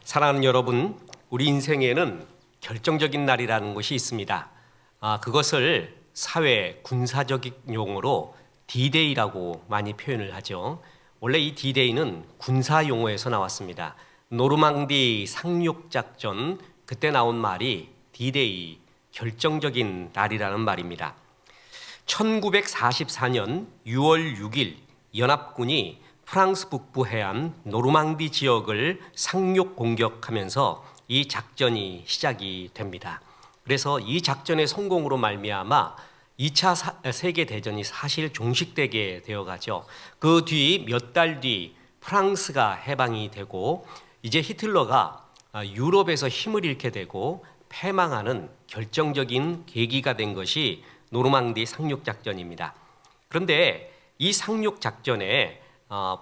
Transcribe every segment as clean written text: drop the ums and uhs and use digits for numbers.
사랑하는 여러분, 우리 인생에는 결정적인 날이라는 것이 있습니다. 그것을 사회 군사적 용어로 D-Day라고 많이 표현을 하죠. 원래 이 D-Day는 군사 용어에서 나왔습니다. 노르망디 상륙작전, 그때 나온 말이 D-Day, 결정적인 날이라는 말입니다. 1944년 6월 6일 연합군이 프랑스 북부 해안 노르망디 지역을 상륙 공격하면서 이 작전이 시작이 됩니다. 그래서 이 작전의 성공으로 말미암아 2차 세계대전이 사실 종식되게 되어가죠. 그 뒤 몇 달 뒤 프랑스가 해방이 되고 이제 히틀러가 유럽에서 힘을 잃게 되고 패망하는 결정적인 계기가 된 것이 노르망디 상륙작전입니다. 그런데 이 상륙작전에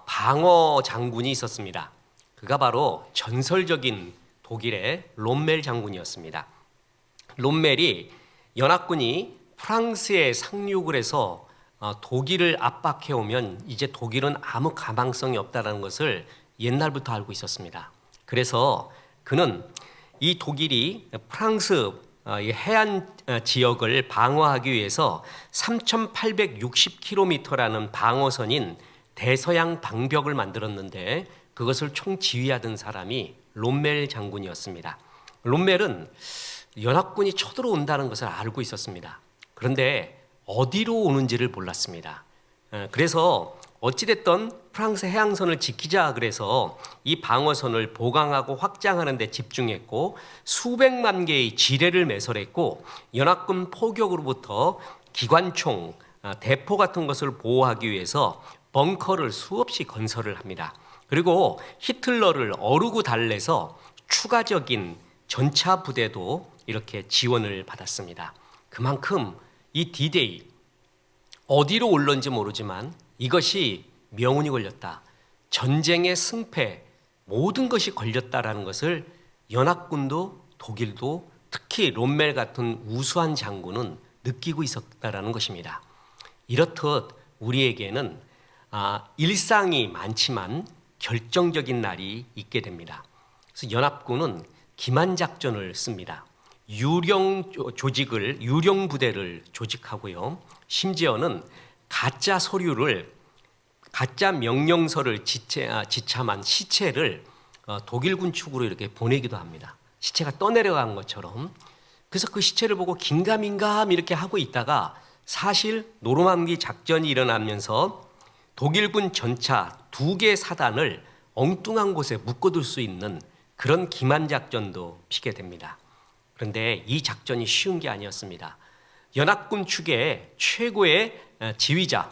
방어 장군이 있었습니다. 그가 바로 전설적인 독일의 롬멜 장군이었습니다. 롬멜이 연합군이 프랑스에 상륙을 해서 독일을 압박해오면 이제 독일은 아무 가망성이 없다는 것을 옛날부터 알고 있었습니다. 그래서 그는 이 독일이 프랑스 해안 지역을 방어하기 위해서 3,860km라는 방어선인 대서양 방벽을 만들었는데 그것을 총지휘하던 사람이 롬멜 장군이었습니다. 롬멜은 연합군이 쳐들어온다는 것을 알고 있었습니다. 그런데 어디로 오는지를 몰랐습니다. 그래서 어찌됐든 프랑스 해양선을 지키자 그래서 이 방어선을 보강하고 확장하는 데 집중했고 수백만 개의 지뢰를 매설했고 연합군 포격으로부터 기관총, 대포 같은 것을 보호하기 위해서 벙커를 수없이 건설을 합니다. 그리고 히틀러를 어루고 달래서 추가적인 전차 부대도 이렇게 지원을 받았습니다. 그만큼 이 D-Day 어디로 올런지 모르지만 이것이 명운이 걸렸다. 전쟁의 승패 모든 것이 걸렸다라는 것을 연합군도 독일도 특히 롬멜 같은 우수한 장군은 느끼고 있었다라는 것입니다. 이렇듯 우리에게는 일상이 많지만 결정적인 날이 있게 됩니다. 그래서 연합군은 기만작전을 씁니다. 유령 부대를 조직하고요. 심지어는 가짜 명령서를 지참한 시체를 독일군 측으로 이렇게 보내기도 합니다. 시체가 떠내려간 것처럼. 그래서 그 시체를 보고 긴가민가 이렇게 하고 있다가 사실 노르망디 작전이 일어나면서 독일군 전차 2개 사단을 엉뚱한 곳에 묶어둘 수 있는 그런 기만작전도 피게 됩니다. 그런데 이 작전이 쉬운 게 아니었습니다. 연합군 측의 최고의 지휘자,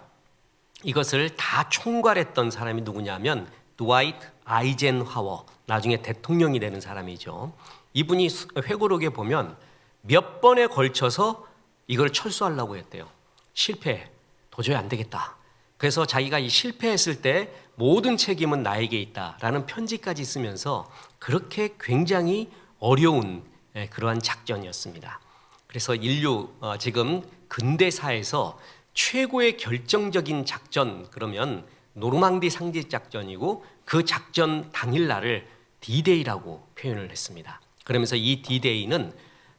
이것을 다 총괄했던 사람이 누구냐면 드와이트 아이젠하워, 나중에 대통령이 되는 사람이죠. 이분이 회고록에 보면 몇 번에 걸쳐서 이걸 철수하려고 했대요. 실패, 도저히 안 되겠다. 그래서 자기가 이 실패했을 때 모든 책임은 나에게 있다라는 편지까지 쓰면서 그렇게 굉장히 어려운 그러한 작전이었습니다. 그래서 인류 지금 근대사에서 최고의 결정적인 작전 그러면 노르망디 상륙 작전이고 그 작전 당일날을 D-Day라고 표현을 했습니다. 그러면서 이 D-Day는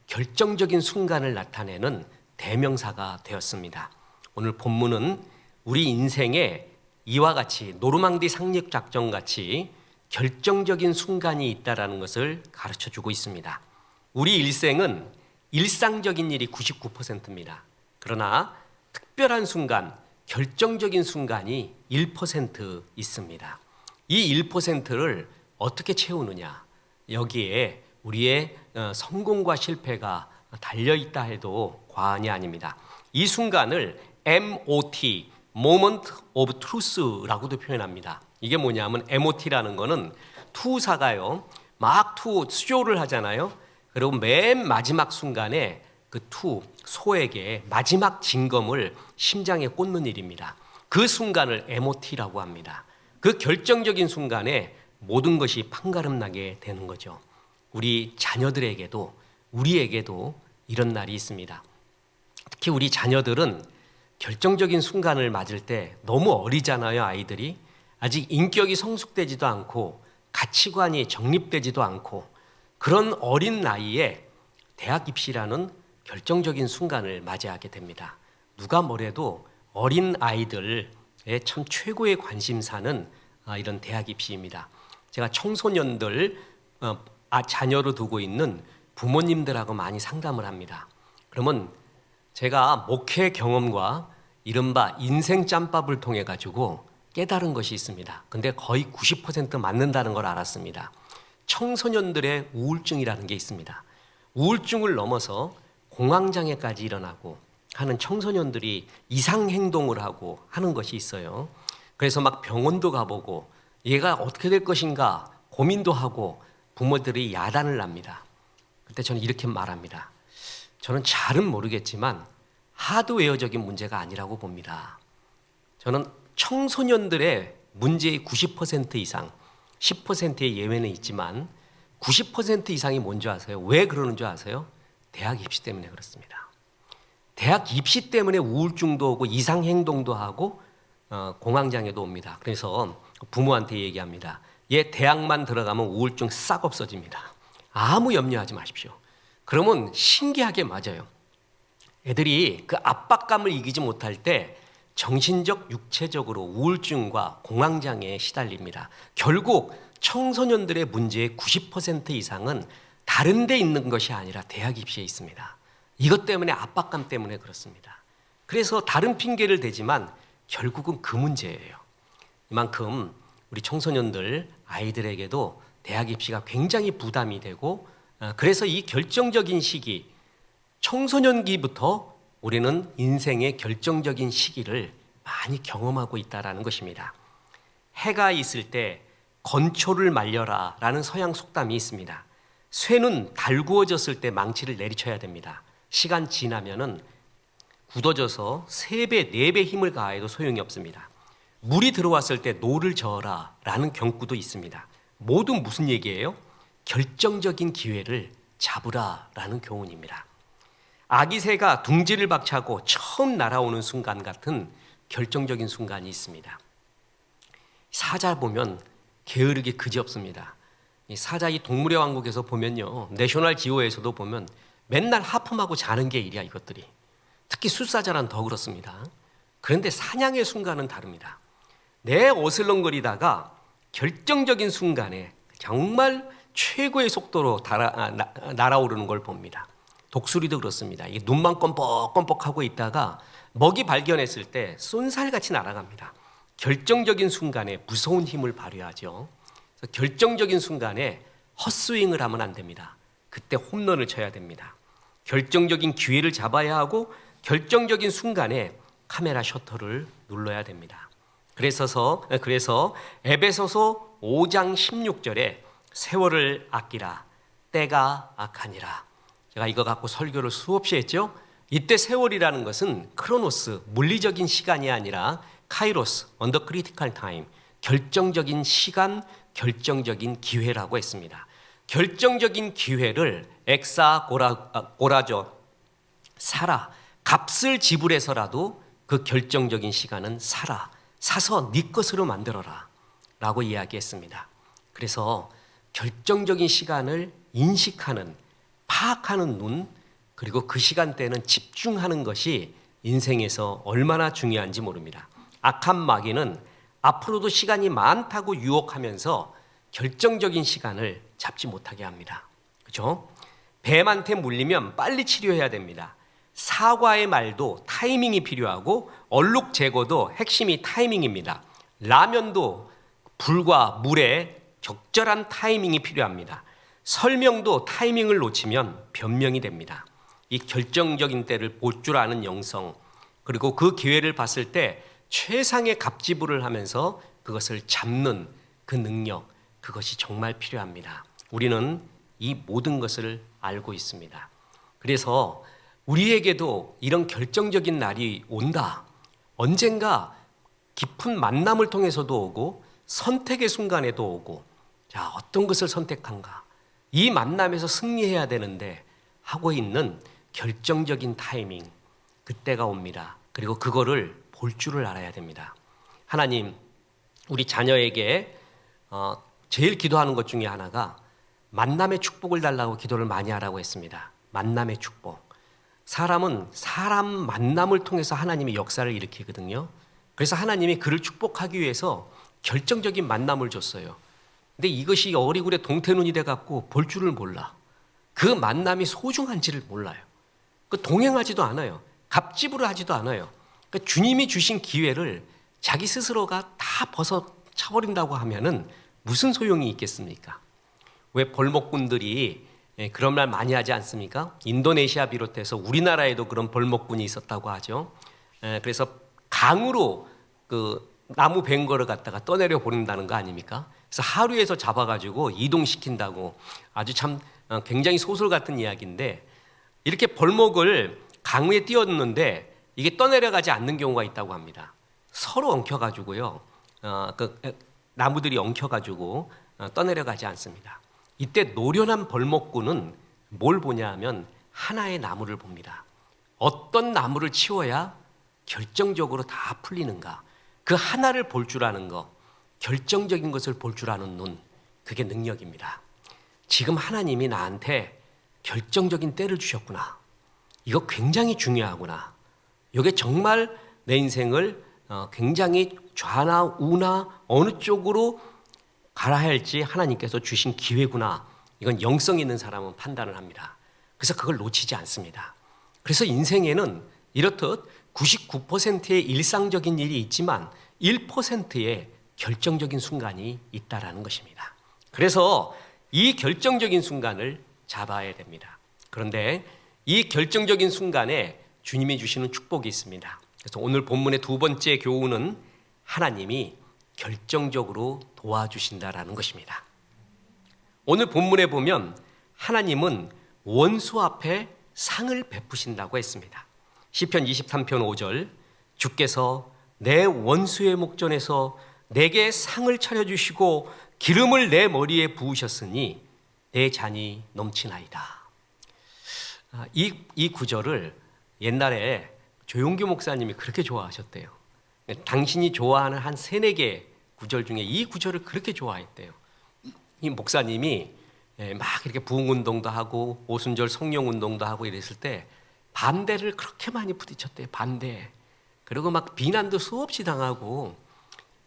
결정적인 순간을 나타내는 대명사가 되었습니다. 오늘 본문은 우리 인생에 이와 같이 노르망디 상륙 작전 같이 결정적인 순간이 있다라는 것을 가르쳐주고 있습니다. 우리 일생은 일상적인 일이 99%입니다. 그러나 특별한 순간, 결정적인 순간이 1% 있습니다. 이 1%를 어떻게 채우느냐? 여기에 우리의 성공과 실패가 달려있다 해도 과언이 아닙니다. 이 순간을 MOT, Moment of Truth라고도 표현합니다. 이게 뭐냐면 MOT라는 거는 투사가요. 막 수조를 하잖아요. 그리고 맨 마지막 순간에 그 소에게 마지막 징검을 심장에 꽂는 일입니다. 그 순간을 MOT라고 합니다. 그 결정적인 순간에 모든 것이 판가름나게 되는 거죠. 우리 자녀들에게도 우리에게도 이런 날이 있습니다. 특히 우리 자녀들은 결정적인 순간을 맞을 때 너무 어리잖아요. 아이들이 아직 인격이 성숙되지도 않고 가치관이 정립되지도 않고 그런 어린 나이에 대학 입시라는 결정적인 순간을 맞이하게 됩니다. 누가 뭐래도 어린 아이들의 참 최고의 관심사는 이런 대학 입시입니다. 제가 청소년들 자녀로 두고 있는 부모님들하고 많이 상담을 합니다. 그러면 제가 목회 경험과 이른바 인생 짬밥을 통해 가지고 깨달은 것이 있습니다. 근데 거의 90% 맞는다는 걸 알았습니다. 청소년들의 우울증이라는 게 있습니다. 우울증을 넘어서 공황장애까지 일어나고 하는 청소년들이 이상 행동을 하고 하는 것이 있어요. 그래서 막 병원도 가보고 얘가 어떻게 될 것인가 고민도 하고 부모들이 야단을 납니다. 그때 저는 이렇게 말합니다. 저는 잘은 모르겠지만 하드웨어적인 문제가 아니라고 봅니다. 저는 청소년들의 문제의 90% 이상, 10%의 예외는 있지만 90% 이상이 뭔지 아세요? 왜 그러는 줄 아세요? 대학 입시 때문에 그렇습니다. 대학 입시 때문에 우울증도 오고 이상 행동도 하고 공황장애도 옵니다. 그래서 부모한테 얘기합니다. 얘 대학만 들어가면 우울증 싹 없어집니다. 아무 염려하지 마십시오. 그러면 신기하게 맞아요. 애들이 그 압박감을 이기지 못할 때 정신적, 육체적으로 우울증과 공황장애에 시달립니다. 결국 청소년들의 문제의 90% 이상은 다른 데 있는 것이 아니라 대학 입시에 있습니다. 이것 때문에 압박감 때문에 그렇습니다. 그래서 다른 핑계를 대지만 결국은 그 문제예요. 이만큼 우리 청소년들, 아이들에게도 대학 입시가 굉장히 부담이 되고 그래서 이 결정적인 시기, 청소년기부터 우리는 인생의 결정적인 시기를 많이 경험하고 있다는 것입니다. 해가 있을 때 건초를 말려라 라는 서양 속담이 있습니다. 쇠는 달구어졌을 때 망치를 내리쳐야 됩니다. 시간 지나면은 굳어져서 3배, 4배 힘을 가해도 소용이 없습니다. 물이 들어왔을 때 노를 저어라 라는 경구도 있습니다. 모두 무슨 얘기예요? 결정적인 기회를 잡으라 라는 교훈입니다. 아기 새가 둥지를 박차고 처음 날아오는 순간 같은 결정적인 순간이 있습니다. 사자 보면 게으르기 그지없습니다. 사자 이 동물의 왕국에서 보면요, 내셔널 지오에서도 보면 맨날 하품하고 자는 게 일이야 이것들이. 특히 숫사자란 더 그렇습니다. 그런데 사냥의 순간은 다릅니다. 내 어슬렁거리다가 결정적인 순간에 정말 최고의 속도로 날아오르는 걸 봅니다. 독수리도 그렇습니다. 이게 눈만 껌뻑껌뻑하고 있다가 먹이 발견했을 때 쏜살같이 날아갑니다. 결정적인 순간에 무서운 힘을 발휘하죠. 그래서 결정적인 순간에 헛스윙을 하면 안 됩니다. 그때 홈런을 쳐야 됩니다. 결정적인 기회를 잡아야 하고 결정적인 순간에 카메라 셔터를 눌러야 됩니다. 그래서 에베소서 5장 16절에 세월을 아끼라 때가 악하니라. 제가 이거 갖고 설교를 수없이 했죠. 이때 세월이라는 것은 크로노스, 물리적인 시간이 아니라 카이로스, 언더 크리티컬 타임, 결정적인 시간, 결정적인 기회라고 했습니다. 결정적인 기회를 엑사고라죠. 사라. 값을 지불해서라도 그 결정적인 시간은 사라. 사서 네 것으로 만들어라 라고 이야기했습니다. 그래서 결정적인 시간을 인식하는, 파악하는 눈, 그리고 그 시간대는 집중하는 것이 인생에서 얼마나 중요한지 모릅니다. 악한 마귀는 앞으로도 시간이 많다고 유혹하면서 결정적인 시간을 잡지 못하게 합니다. 그렇죠? 뱀한테 물리면 빨리 치료해야 됩니다. 사과의 말도 타이밍이 필요하고 얼룩 제거도 핵심이 타이밍입니다. 라면도 불과 물에 적절한 타이밍이 필요합니다. 설명도 타이밍을 놓치면 변명이 됩니다. 이 결정적인 때를 볼 줄 아는 영성, 그리고 그 기회를 봤을 때 최상의 갑지불을 하면서 그것을 잡는 그 능력, 그것이 정말 필요합니다. 우리는 이 모든 것을 알고 있습니다. 그래서 우리에게도 이런 결정적인 날이 온다. 언젠가 깊은 만남을 통해서도 오고 선택의 순간에도 오고, 자, 어떤 것을 선택한가? 이 만남에서 승리해야 되는데 하고 있는 결정적인 타이밍, 그때가 옵니다. 그리고 그거를 볼 줄을 알아야 됩니다. 하나님, 우리 자녀에게 제일 기도하는 것 중에 하나가 만남의 축복을 달라고 기도를 많이 하라고 했습니다. 만남의 축복. 사람은 사람 만남을 통해서 하나님이 역사를 일으키거든요. 그래서 하나님이 그를 축복하기 위해서 결정적인 만남을 줬어요. 근데 이것이 어리굴에 동태눈이 돼갖고 볼 줄을 몰라. 그 만남이 소중한지를 몰라요. 동행하지도 않아요. 갑집으로 하지도 않아요. 그러니까 주님이 주신 기회를 자기 스스로가 다 벗어차버린다고 하면은 무슨 소용이 있겠습니까? 왜 벌목꾼들이 그런 말 많이 하지 않습니까? 인도네시아 비롯해서 우리나라에도 그런 벌목꾼이 있었다고 하죠. 그래서 강으로 그 나무 뱅거를 갖다가 떠내려 보낸다는 거 아닙니까? 그래서 하루에서 잡아가지고 이동시킨다고 아주 참 굉장히 소설 같은 이야기인데 이렇게 벌목을 강에 띄웠는데 이게 떠내려가지 않는 경우가 있다고 합니다. 서로 엉켜가지고요. 나무들이 엉켜가지고 떠내려가지 않습니다. 이때 노련한 벌목꾼은 뭘 보냐 하면 하나의 나무를 봅니다. 어떤 나무를 치워야 결정적으로 다 풀리는가. 그 하나를 볼 줄 아는 거, 결정적인 것을 볼 줄 아는 눈, 그게 능력입니다. 지금 하나님이 나한테 결정적인 때를 주셨구나. 이거 굉장히 중요하구나. 이게 정말 내 인생을 굉장히 좌나 우나 어느 쪽으로 가야 할지 하나님께서 주신 기회구나. 이건 영성 있는 사람은 판단을 합니다. 그래서 그걸 놓치지 않습니다. 그래서 인생에는 이렇듯 99%의 일상적인 일이 있지만 1%의 결정적인 순간이 있다라는 것입니다. 그래서 이 결정적인 순간을 잡아야 됩니다. 그런데 이 결정적인 순간에 주님이 주시는 축복이 있습니다. 그래서 오늘 본문의 두 번째 교훈은 하나님이 결정적으로 도와주신다라는 것입니다. 오늘 본문에 보면 하나님은 원수 앞에 상을 베푸신다고 했습니다. 시편 23편 5절 주께서 내 원수의 목전에서 내게 상을 차려주시고 기름을 내 머리에 부으셨으니 내 잔이 넘치나이다. 이 구절을 옛날에 조용규 목사님이 그렇게 좋아하셨대요. 당신이 좋아하는 한 3-4개 구절 중에 이 구절을 그렇게 좋아했대요. 이 목사님이 막 이렇게 부흥운동도 하고 오순절 성령운동도 하고 이랬을 때 반대를 그렇게 많이 부딪혔대요. 반대. 그리고 막 비난도 수없이 당하고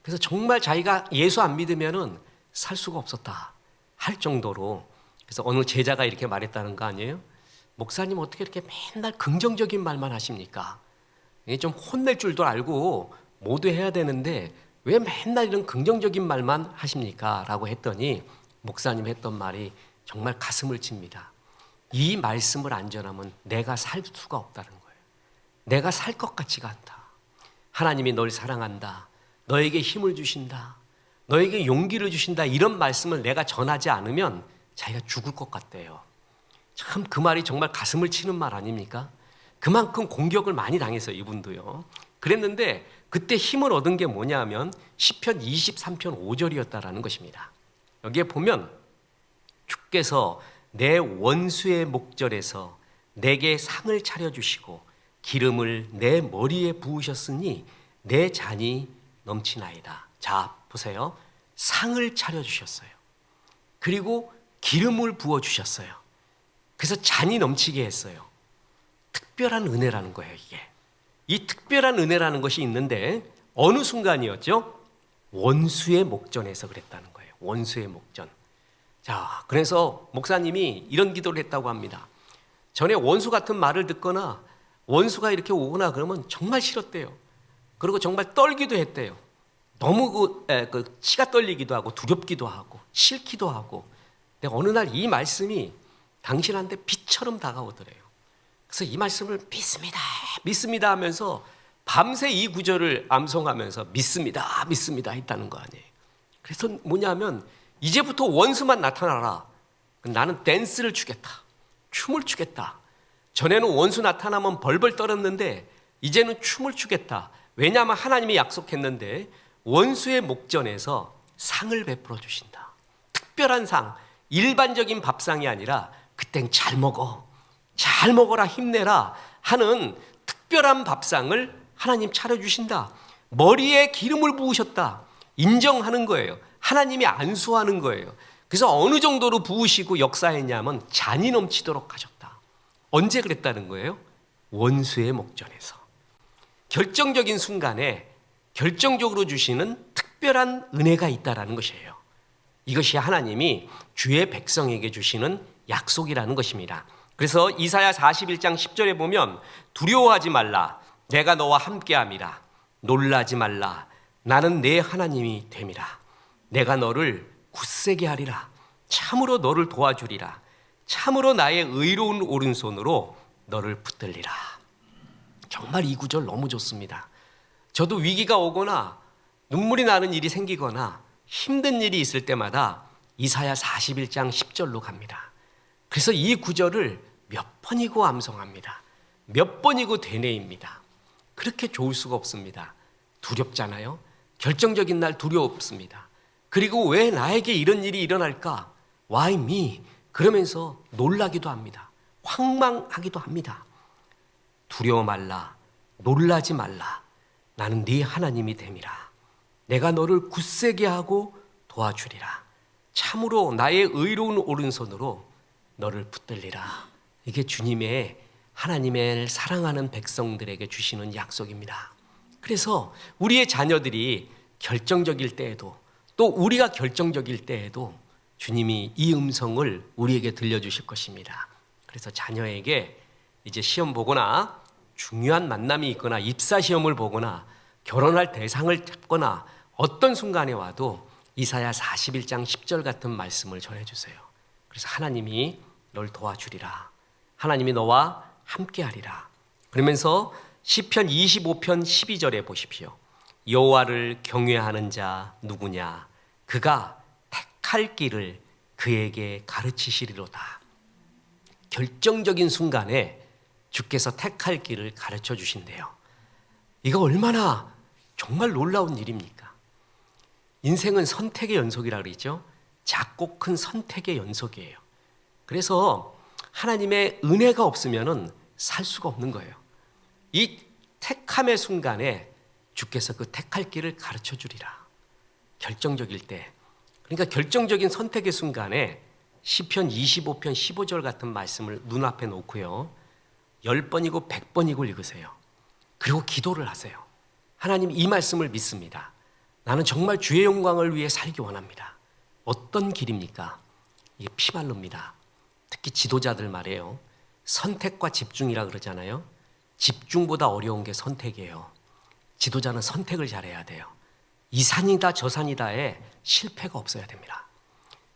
그래서 정말 자기가 예수 안 믿으면은 살 수가 없었다 할 정도로 그래서 어느 제자가 이렇게 말했다는 거 아니에요? 목사님 어떻게 이렇게 맨날 긍정적인 말만 하십니까? 좀 혼낼 줄도 알고 모두 해야 되는데 왜 맨날 이런 긍정적인 말만 하십니까? 라고 했더니 목사님 했던 말이 정말 가슴을 칩니다. 이 말씀을 안 전하면 내가 살 수가 없다는 거예요. 내가 살 것 같지가 않다. 하나님이 널 사랑한다. 너에게 힘을 주신다. 너에게 용기를 주신다. 이런 말씀을 내가 전하지 않으면 자기가 죽을 것 같대요. 참 그 말이 정말 가슴을 치는 말 아닙니까? 그만큼 공격을 많이 당했어요. 이분도요. 그랬는데 그때 힘을 얻은 게 뭐냐 하면 시편 23편 5절이었다라는 것입니다. 여기에 보면 주께서 내 원수의 목전에서 내게 상을 차려주시고 기름을 내 머리에 부으셨으니 내 잔이 넘치나이다. 자, 보세요. 상을 차려주셨어요. 그리고 기름을 부어주셨어요. 그래서 잔이 넘치게 했어요. 특별한 은혜라는 거예요, 이게. 이 특별한 은혜라는 것이 있는데 어느 순간이었죠? 원수의 목전에서 그랬다는 거예요. 원수의 목전. 자, 그래서 목사님이 이런 기도를 했다고 합니다. 전에 원수 같은 말을 듣거나 원수가 이렇게 오거나 그러면 정말 싫었대요. 그리고 정말 떨기도 했대요. 너무 치가 떨리기도 하고 두렵기도 하고 싫기도 하고. 근데 어느 날 이 말씀이 당신한테 빛처럼 다가오더래요. 그래서 이 말씀을 믿습니다 하면서 밤새 이 구절을 암송하면서 믿습니다 했다는 거 아니에요. 그래서 뭐냐면 이제부터 원수만 나타나라. 나는 댄스를 추겠다. 춤을 추겠다. 전에는 원수 나타나면 벌벌 떨었는데 이제는 춤을 추겠다. 왜냐하면 하나님이 약속했는데 원수의 목전에서 상을 베풀어 주신다. 특별한 상, 일반적인 밥상이 아니라 그땐 잘 먹어라, 힘내라 하는 특별한 밥상을 하나님 차려주신다. 머리에 기름을 부으셨다. 인정하는 거예요. 하나님이 안수하는 거예요. 그래서 어느 정도로 부으시고 역사했냐면 잔이 넘치도록 하셨다. 언제 그랬다는 거예요? 원수의 목전에서. 결정적인 순간에 결정적으로 주시는 특별한 은혜가 있다라는 것이에요. 이것이 하나님이 주의 백성에게 주시는 약속이라는 것입니다. 그래서 이사야 41장 10절에 보면 두려워하지 말라 내가 너와 함께함이라 놀라지 말라 나는 내 하나님이 됨이라 내가 너를 굳세게 하리라 참으로 너를 도와주리라 참으로 나의 의로운 오른손으로 너를 붙들리라. 정말 이 구절 너무 좋습니다. 저도 위기가 오거나 눈물이 나는 일이 생기거나 힘든 일이 있을 때마다 이사야 41장 10절로 갑니다. 그래서 이 구절을 몇 번이고 암송합니다. 몇 번이고 되뇌입니다. 그렇게 좋을 수가 없습니다. 두렵잖아요. 결정적인 날 두렵습니다. 그리고 왜 나에게 이런 일이 일어날까? Why me? 그러면서 놀라기도 합니다. 황망하기도 합니다. 두려워 말라, 놀라지 말라. 나는 네 하나님이 됨이라. 내가 너를 굳세게 하고 도와주리라. 참으로 나의 의로운 오른손으로 너를 붙들리라. 이게 주님의 하나님의 사랑하는 백성들에게 주시는 약속입니다. 그래서 우리의 자녀들이 결정적일 때에도 또 우리가 결정적일 때에도 주님이 이 음성을 우리에게 들려주실 것입니다. 그래서 자녀에게 이제 시험 보거나 중요한 만남이 있거나 입사 시험을 보거나 결혼할 대상을 잡거나 어떤 순간에 와도 이사야 41장 10절 같은 말씀을 전해주세요. 그래서 하나님이 널 도와주리라. 하나님이 너와 함께하리라. 그러면서 시편 25편 12절에 보십시오. 여호와를 경외하는 자 누구냐? 그가 택할 길을 그에게 가르치시리로다. 결정적인 순간에 주께서 택할 길을 가르쳐 주신대요. 이거 얼마나 정말 놀라운 일입니까? 인생은 선택의 연속이라고 그러죠. 작고 큰 선택의 연속이에요. 그래서 하나님의 은혜가 없으면 살 수가 없는 거예요. 이 택함의 순간에 주께서 그 택할 길을 가르쳐 주리라. 결정적일 때, 그러니까 결정적인 선택의 순간에 시편 25편 15절 같은 말씀을 눈앞에 놓고요 10번이고 100번이고 읽으세요. 그리고 기도를 하세요. 하나님, 이 말씀을 믿습니다. 나는 정말 주의 영광을 위해 살기 원합니다. 어떤 길입니까? 이게 피말릅니다. 특히 지도자들 말이에요. 선택과 집중이라 그러잖아요. 집중보다 어려운 게 선택이에요. 지도자는 선택을 잘해야 돼요. 이 산이다 저 산이다에 실패가 없어야 됩니다.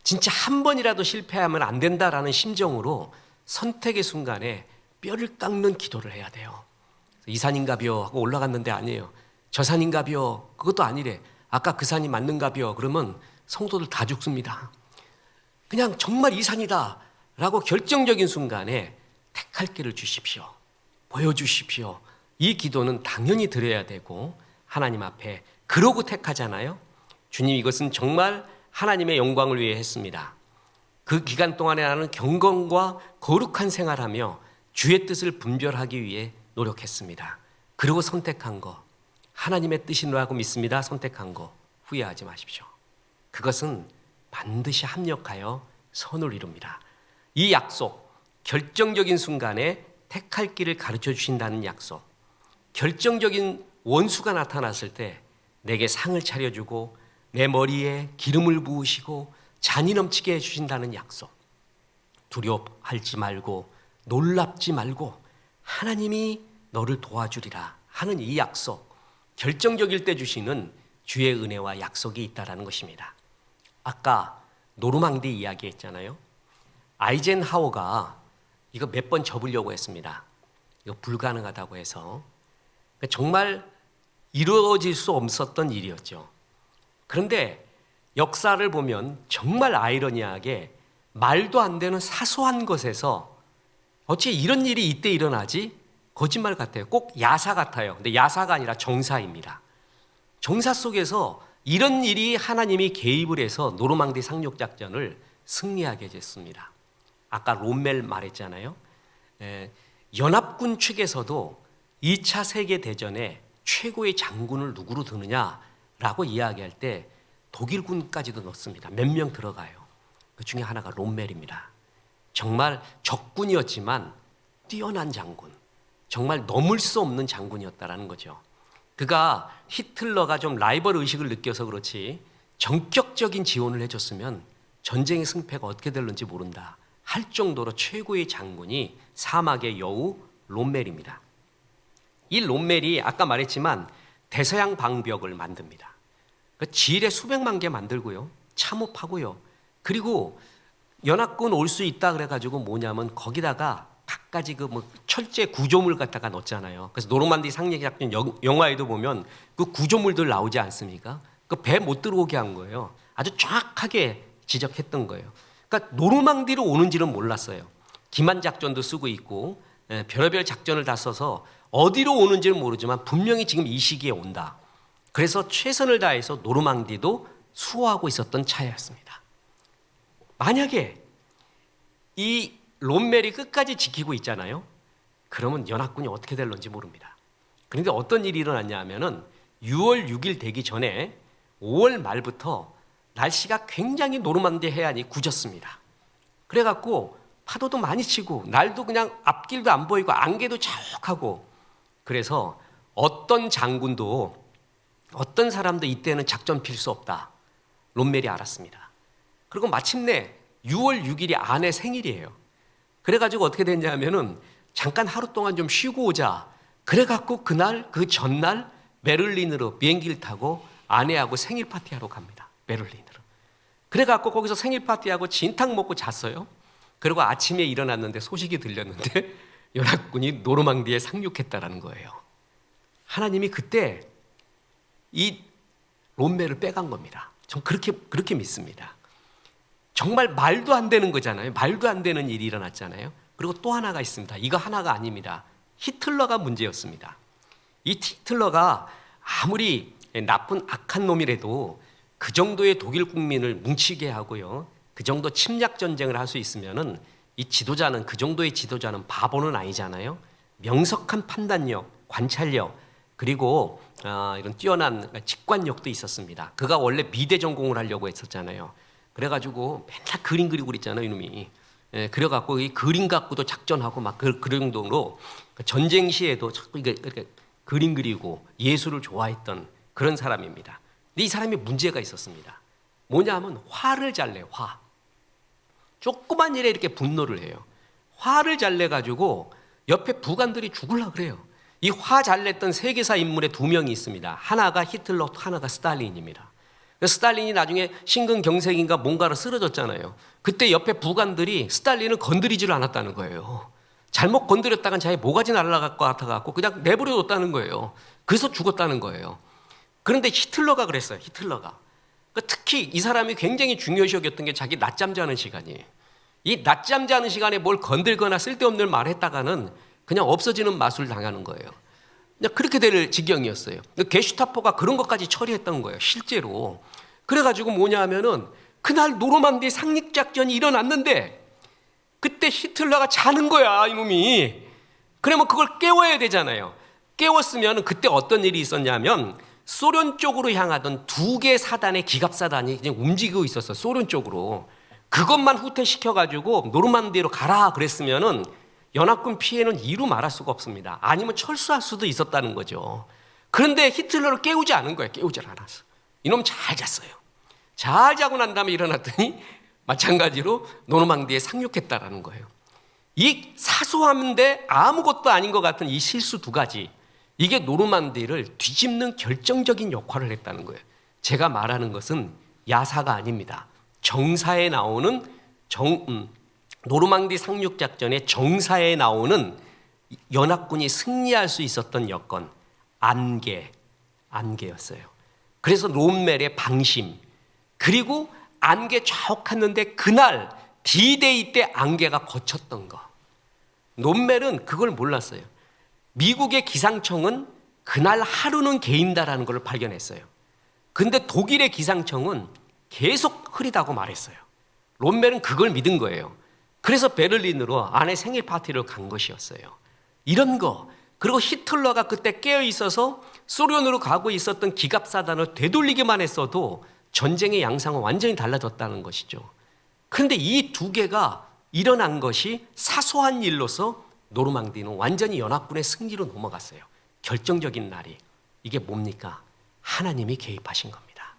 진짜 한 번이라도 실패하면 안 된다라는 심정으로 선택의 순간에 뼈를 깎는 기도를 해야 돼요. 이 산인가벼 하고 올라갔는데 아니에요. 저 산인가벼 그것도 아니래. 아까 그 산이 맞는가벼 그러면 성도들 다 죽습니다. 그냥 정말 이 산이다 라고 결정적인 순간에 택할 길을 주십시오. 보여주십시오. 이 기도는 당연히 드려야 되고 하나님 앞에 그러고 택하잖아요. 주님, 이것은 정말 하나님의 영광을 위해 했습니다. 그 기간 동안에 나는 경건과 거룩한 생활하며 주의 뜻을 분별하기 위해 노력했습니다. 그리고 선택한 거, 하나님의 뜻이라고 믿습니다. 선택한 거 후회하지 마십시오. 그것은 반드시 합력하여 선을 이룹니다. 이 약속, 결정적인 순간에 택할 길을 가르쳐 주신다는 약속, 결정적인 원수가 나타났을 때 내게 상을 차려주고 내 머리에 기름을 부으시고 잔이 넘치게 해주신다는 약속, 두려워하지 말고 놀랍지 말고 하나님이 너를 도와주리라 하는 이 약속, 결정적일 때 주시는 주의 은혜와 약속이 있다는 것입니다. 아까 노르망디 이야기했잖아요. 아이젠하워가 이거 몇 번 접으려고 했습니다. 이거 불가능하다고 해서 정말 이루어질 수 없었던 일이었죠. 그런데 역사를 보면 정말 아이러니하게 말도 안 되는 사소한 것에서 어째 이런 일이 이때 일어나지? 거짓말 같아요. 꼭 야사 같아요. 근데 야사가 아니라 정사입니다. 정사 속에서 이런 일이 하나님이 개입을 해서 노르망디 상륙 작전을 승리하게 됐습니다. 아까 롬멜 말했잖아요. 연합군 측에서도 2차 세계대전에 최고의 장군을 누구로 드느냐라고 이야기할 때 독일군까지도 넣습니다. 몇 명 들어가요. 그 중에 하나가 롬멜입니다. 정말 적군이었지만 뛰어난 장군, 정말 넘을 수 없는 장군이었다라는 거죠. 그가 히틀러가 좀 라이벌 의식을 느껴서 그렇지 전격적인 지원을 해줬으면 전쟁의 승패가 어떻게 될는지 모른다 할 정도로 최고의 장군이 사막의 여우 롬멜입니다. 이 롬멜이 아까 말했지만 대서양 방벽을 만듭니다. 지뢰 수백만 개 만들고요, 참호파고요. 그리고 연합군 올 수 있다 그래가지고 뭐냐면 거기다가 갖가지 그 뭐 철제 구조물 갖다가 넣었잖아요. 그래서 노르만디 상륙 작전 영화에도 보면 그 구조물들 나오지 않습니까? 그 배 못 들어오게 한 거예요. 아주 정확하게 지적했던 거예요. 그러니까 노르망디로 오는지는 몰랐어요. 기만 작전도 쓰고 있고 별의별 작전을 다 써서 어디로 오는지는 모르지만 분명히 지금 이 시기에 온다. 그래서 최선을 다해서 노르망디도 수호하고 있었던 차였습니다. 만약에 이 롬멜이 끝까지 지키고 있잖아요. 그러면 연합군이 어떻게 될런지 모릅니다. 그런데 어떤 일이 일어났냐 하면은 6월 6일 되기 전에 5월 말부터 날씨가 굉장히 노르만디 해안이 굳었습니다. 그래갖고 파도도 많이 치고 날도 그냥 앞길도 안 보이고 안개도 자욱하고, 그래서 어떤 장군도 어떤 사람도 이때는 작전 필수 없다 롬멜이 알았습니다. 그리고 마침내 6월 6일이 아내 생일이에요. 그래가지고 어떻게 됐냐면은 잠깐 하루 동안 좀 쉬고 오자 그래갖고 그날 그 전날 베를린으로 비행기를 타고 아내하고 생일 파티하러 갑니다. 베를린으로. 그래갖고 거기서 생일 파티하고 진탕 먹고 잤어요. 그리고 아침에 일어났는데 소식이 들렸는데 연합군이 노르망디에 상륙했다라는 거예요. 하나님이 그때 이 롬멜을 빼간 겁니다. 전 그렇게 믿습니다. 정말 말도 안 되는 거잖아요. 말도 안 되는 일이 일어났잖아요. 그리고 또 하나가 있습니다. 이거 하나가 아닙니다. 히틀러가 문제였습니다. 이 히틀러가 아무리 나쁜 악한 놈이라도 그 정도의 독일 국민을 뭉치게 하고요, 그 정도 침략 전쟁을 할 수 있으면은 이 지도자는, 그 정도의 지도자는 바보는 아니잖아요. 명석한 판단력, 관찰력, 그리고 이런 뛰어난 직관력도 있었습니다. 그가 원래 미대 전공을 하려고 했었잖아요. 그래가지고 맨날 그림 그리고 그랬잖아요, 이놈이. 그래갖고 이 그림 갖고도 작전하고 막 그런 정도로 전쟁 시에도 자꾸 이렇게 그림 그리고 예술을 좋아했던 그런 사람입니다. 근데 이 사람이 문제가 있었습니다. 뭐냐면 화를 잘 내, 화. 조그만 일에 이렇게 분노를 해요. 화를 잘 내가지고 옆에 부관들이 죽으려고 그래요. 이 화 잘 냈던 세계사 인물에 두 명이 있습니다. 하나가 히틀러, 하나가 스탈린입니다. 스탈린이 나중에 심근경색인가 뭔가로 쓰러졌잖아요. 그때 옆에 부관들이 스탈린을 건드리지를 않았다는 거예요. 잘못 건드렸다간 자기 모가지 날아갈 것 같아갖고 그냥 내버려뒀다는 거예요. 그래서 죽었다는 거예요. 그런데 히틀러가 그랬어요. 히틀러가. 특히 이 사람이 굉장히 중요시 여겼던 게 자기 낮잠 자는 시간이에요. 이 낮잠 자는 시간에 뭘 건들거나 쓸데없는 말 했다가는 그냥 없어지는 마술 당하는 거예요. 그냥 그렇게 될 지경이었어요. 게슈타포가 그런 것까지 처리했던 거예요, 실제로. 그래가지고 뭐냐 하면은 그날 노르만디 상륙작전이 일어났는데 그때 히틀러가 자는 거야, 이놈이. 그러면 그걸 깨워야 되잖아요. 깨웠으면 그때 어떤 일이 있었냐면 소련 쪽으로 향하던 두 개 사단의 기갑사단이 그냥 움직이고 있었어, 소련 쪽으로. 그것만 후퇴시켜가지고 노르만디로 가라 그랬으면은 연합군 피해는 이루 말할 수가 없습니다. 아니면 철수할 수도 있었다는 거죠. 그런데 히틀러를 깨우지 않은 거예요. 깨우질 않았어. 이놈 잘 잤어요. 잘 자고 난 다음에 일어났더니 마찬가지로 노르망디에 상륙했다라는 거예요. 이 사소한데 아무것도 아닌 것 같은 이 실수 두 가지, 이게 노르망디를 뒤집는 결정적인 역할을 했다는 거예요. 제가 말하는 것은 야사가 아닙니다. 정사에 나오는 노르망디 상륙작전의 정사에 나오는 연합군이 승리할 수 있었던 여건, 안개였어요. 그래서 롬멜의 방심, 그리고 안개 쫙 갔는데 그날 D-Day 때 안개가 거쳤던 거. 롬멜은 그걸 몰랐어요. 미국의 기상청은 그날 하루는 개인다라는 걸 발견했어요. 근데 독일의 기상청은 계속 흐리다고 말했어요. 롬멜은 그걸 믿은 거예요. 그래서 베를린으로 아내 생일 파티를 간 것이었어요. 이런 거. 그리고 히틀러가 그때 깨어 있어서 소련으로 가고 있었던 기갑사단을 되돌리기만 했어도 전쟁의 양상은 완전히 달라졌다는 것이죠. 그런데 이 두 개가 일어난 것이 사소한 일로서 노르망디는 완전히 연합군의 승리로 넘어갔어요. 결정적인 날이. 이게 뭡니까? 하나님이 개입하신 겁니다.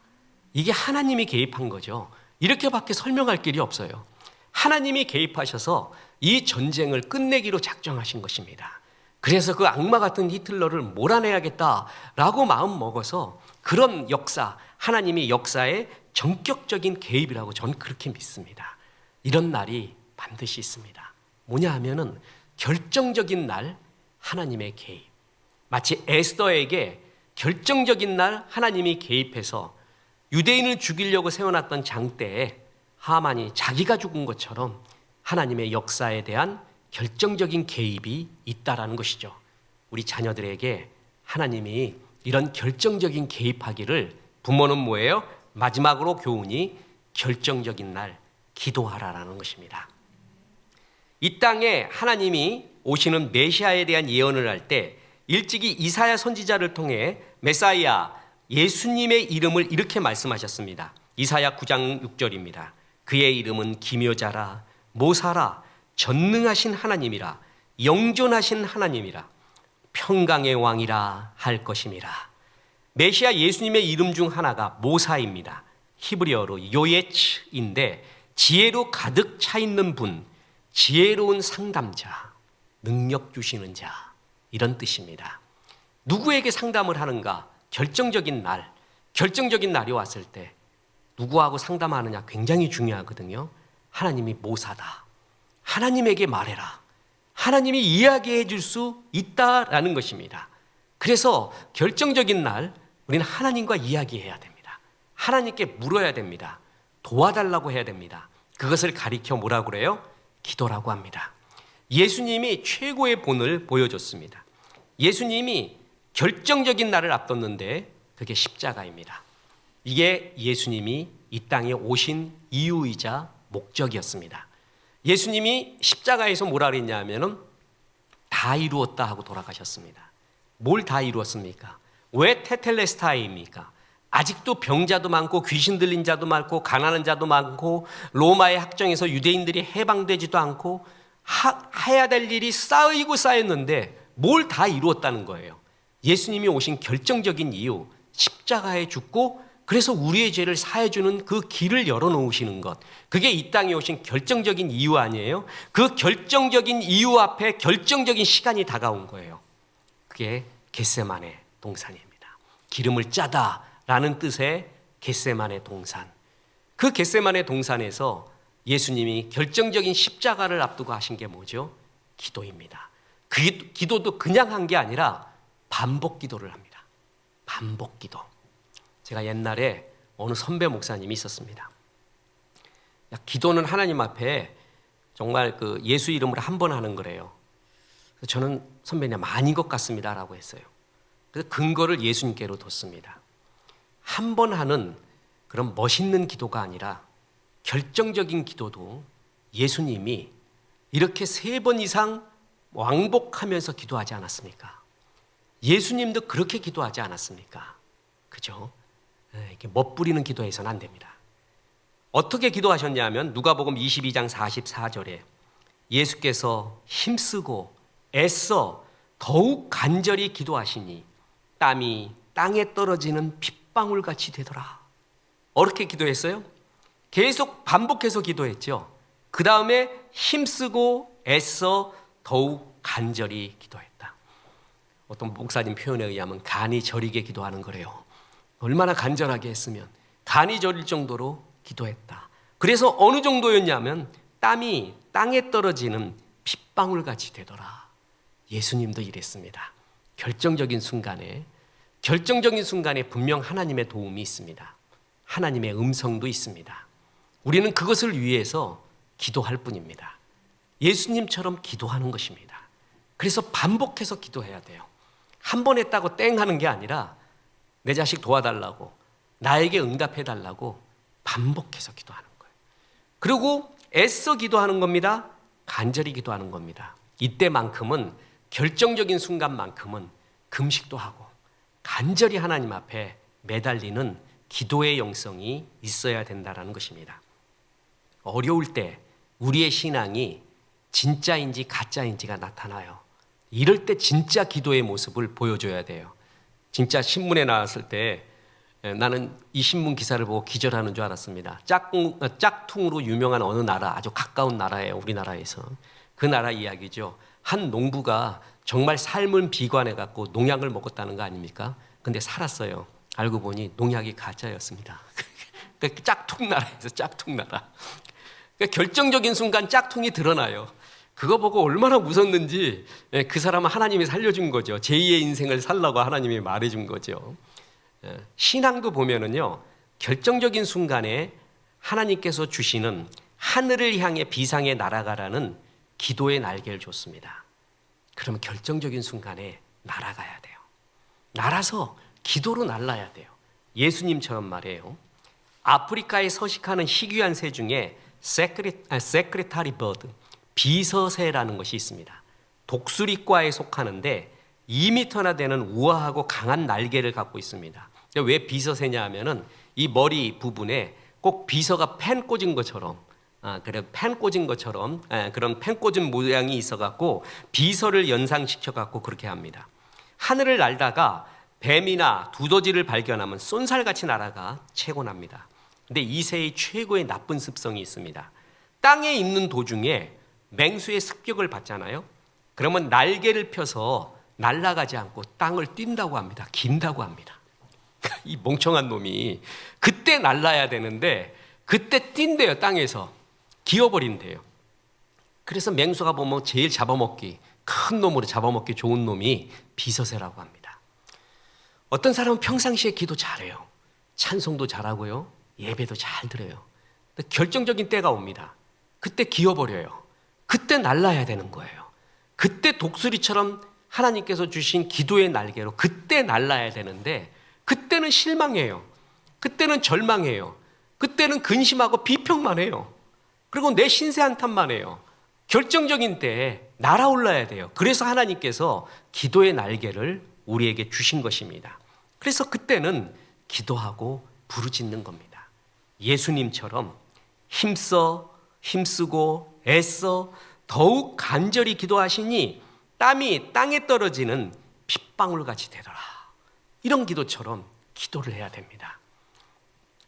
이게 하나님이 개입한 거죠. 이렇게밖에 설명할 길이 없어요. 하나님이 개입하셔서 이 전쟁을 끝내기로 작정하신 것입니다. 그래서 그 악마 같은 히틀러를 몰아내야겠다라고 마음 먹어서 그런 역사, 하나님이 역사의 전격적인 개입이라고 저는 그렇게 믿습니다. 이런 날이 반드시 있습니다. 뭐냐 하면은 결정적인 날 하나님의 개입. 마치 에스더에게 결정적인 날 하나님이 개입해서 유대인을 죽이려고 세워놨던 장대에 하만이 자기가 죽은 것처럼 하나님의 역사에 대한 결정적인 개입이 있다라는 것이죠. 우리 자녀들에게 하나님이 이런 결정적인 개입하기를, 부모는 뭐예요? 마지막으로 교훈이 결정적인 날 기도하라라는 것입니다. 이 땅에 하나님이 오시는 메시아에 대한 예언을 할 때 일찍이 이사야 선지자를 통해 메사이아 예수님의 이름을 이렇게 말씀하셨습니다. 이사야 9장 6절입니다. 그의 이름은 기묘자라, 모사라, 전능하신 하나님이라, 영존하신 하나님이라, 평강의 왕이라 할 것임이라. 메시아 예수님의 이름 중 하나가 모사입니다. 히브리어로 요예츠인데 지혜로 가득 차 있는 분, 지혜로운 상담자, 능력 주시는 자, 이런 뜻입니다. 누구에게 상담을 하는가? 결정적인 날이 왔을 때 누구하고 상담하느냐 굉장히 중요하거든요. 하나님이 모사다. 하나님에게 말해라. 하나님이 이야기해 줄 수 있다라는 것입니다. 그래서 결정적인 날 우리는 하나님과 이야기해야 됩니다. 하나님께 물어야 됩니다. 도와달라고 해야 됩니다. 그것을 가리켜 뭐라고 그래요? 기도라고 합니다. 예수님이 최고의 본을 보여줬습니다. 예수님이 결정적인 날을 앞뒀는데 그게 십자가입니다. 이게 예수님이 이 땅에 오신 이유이자 목적이었습니다. 예수님이 십자가에서 뭐라 그랬냐면은 다 이루었다 하고 돌아가셨습니다. 뭘 다 이루었습니까? 왜 테텔레스타이입니까? 아직도 병자도 많고 귀신 들린 자도 많고 가난한 자도 많고 로마의 학정에서 유대인들이 해방되지도 않고 해야 될 일이 쌓였는데 뭘 다 이루었다는 거예요. 예수님이 오신 결정적인 이유, 십자가에 죽고 그래서 우리의 죄를 사해주는 그 길을 열어놓으시는 것, 그게 이 땅에 오신 결정적인 이유 아니에요? 그 결정적인 이유 앞에 결정적인 시간이 다가온 거예요. 그게 겟세마네 동산입니다. 기름을 짜다라는 뜻의 겟세마네 동산. 그 겟세마네 동산에서 예수님이 결정적인 십자가를 앞두고 하신 게 뭐죠? 기도입니다. 그 기도도 그냥 한 게 아니라 반복 기도를 합니다. 반복 기도. 제가 옛날에 어느 선배 목사님이 있었습니다. 기도는 하나님 앞에 정말 그 예수 이름으로 한 번 하는 거래요. 그래서 저는 선배님 아닌 것 같습니다라고 했어요. 그래서 근거를 예수님께로 뒀습니다. 한 번 하는 그런 멋있는 기도가 아니라 결정적인 기도도 예수님이 이렇게 3번 이상 왕복하면서 기도하지 않았습니까? 예수님도 그렇게 기도하지 않았습니까? 그죠? 이렇게 멋부리는 기도해서는 안 됩니다. 어떻게 기도하셨냐면 누가복음 22장 44절에 예수께서 힘쓰고 애써 더욱 간절히 기도하시니 땀이 땅에 떨어지는 핏방울같이 되더라. 어떻게 기도했어요? 계속 반복해서 기도했죠. 그 다음에 힘쓰고 애써 더욱 간절히 기도했다. 어떤 목사님 표현에 의하면 간이 저리게 기도하는 거래요. 얼마나 간절하게 했으면 간이 저릴 정도로 기도했다. 그래서 어느 정도였냐면 땀이 땅에 떨어지는 핏방울같이 되더라. 예수님도 이랬습니다. 결정적인 순간에 분명 하나님의 도움이 있습니다. 하나님의 음성도 있습니다. 우리는 그것을 위해서 기도할 뿐입니다. 예수님처럼 기도하는 것입니다. 그래서 반복해서 기도해야 돼요. 한 번 했다고 땡 하는 게 아니라 내 자식 도와달라고, 나에게 응답해달라고 반복해서 기도하는 거예요. 그리고 애써 기도하는 겁니다. 간절히 기도하는 겁니다. 이때만큼은, 결정적인 순간만큼은 금식도 하고 간절히 하나님 앞에 매달리는 기도의 영성이 있어야 된다는 것입니다. 어려울 때 우리의 신앙이 진짜인지 가짜인지가 나타나요. 이럴 때 진짜 기도의 모습을 보여줘야 돼요. 진짜 신문에 나왔을 때 나는 이 신문 기사를 보고 기절하는 줄 알았습니다. 짝퉁으로 유명한 어느 나라, 아주 가까운 나라예요. 우리나라에서. 그 나라 이야기죠. 한 농부가 정말 삶은 비관해갖고 농약을 먹었다는 거 아닙니까? 근데 살았어요. 알고 보니 농약이 가짜였습니다. 짝퉁 나라에서 짝퉁 나라. 결정적인 순간 짝퉁이 드러나요. 그거 보고 얼마나 무섭는지 그 사람은 하나님이 살려준 거죠. 제2의 인생을 살라고 하나님이 말해준 거죠. 신앙도 보면은요, 결정적인 순간에 하나님께서 주시는 하늘을 향해 비상에 날아가라는 기도의 날개를 줬습니다. 그러면 결정적인 순간에 날아가야 돼요. 날아서 기도로 날아야 돼요. 예수님처럼 말해요. 아프리카에 서식하는 희귀한 새 중에 세크레타리 버드, 비서새라는 것이 있습니다. 독수리과에 속하는데 2m나 되는 우아하고 강한 날개를 갖고 있습니다. 왜 비서새냐 하면은 이 머리 부분에 꼭 비서가 펜 꽂은 것처럼 그런 펜 꽂은 모양이 있어갖고 비서를 연상시켜갖고 그렇게 합니다. 하늘을 날다가 뱀이나 두더지를 발견하면 쏜살같이 날아가 채곤합니다. 근데 이 새의 최고의 나쁜 습성이 있습니다. 땅에 있는 도중에 맹수의 습격을 받잖아요. 그러면 날개를 펴서 날아가지 않고 땅을 뛴다고 합니다. 긴다고 합니다. 이 멍청한 놈이 그때 날아야 되는데 그때 뛴대요. 땅에서 기어버린대요. 그래서 맹수가 보면 제일 잡아먹기, 큰 놈으로 잡아먹기 좋은 놈이 비서새라고 합니다. 어떤 사람은 평상시에 기도 잘해요. 찬송도 잘하고요. 예배도 잘 드려요. 근데 결정적인 때가 옵니다. 그때 기어버려요. 그때 날아야 되는 거예요. 그때 독수리처럼 하나님께서 주신 기도의 날개로 그때 날아야 되는데 그때는 실망해요. 그때는 절망해요. 그때는 근심하고 비평만 해요. 그리고 내 신세 한탄만 해요. 결정적인 때에 날아올라야 돼요. 그래서 하나님께서 기도의 날개를 우리에게 주신 것입니다. 그래서 그때는 기도하고 부르짖는 겁니다. 예수님처럼 힘쓰고 애써 더욱 간절히 기도하시니 땀이 땅에 떨어지는 핏방울같이 되더라. 이런 기도처럼 기도를 해야 됩니다.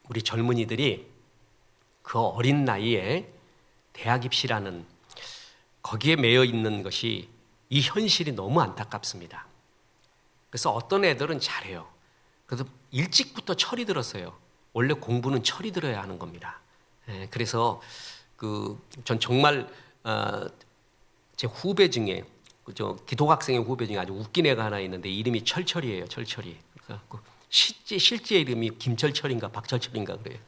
우리 젊은이들이 그 어린 나이에 대학 입시라는 거기에 매여 있는 것이 이 현실이 너무 안타깝습니다. 그래서 어떤 애들은 잘해요. 그래서 일찍부터 철이 들었어요. 원래 공부는 철이 들어야 하는 겁니다. 그래서 전 정말 제 후배 중에 기독학생의 후배 중에 아주 웃긴 애가 하나 있는데 이름이 철철이에요. 철철이. 그래서 실제 이름이 김철철인가 박철철인가 그래요.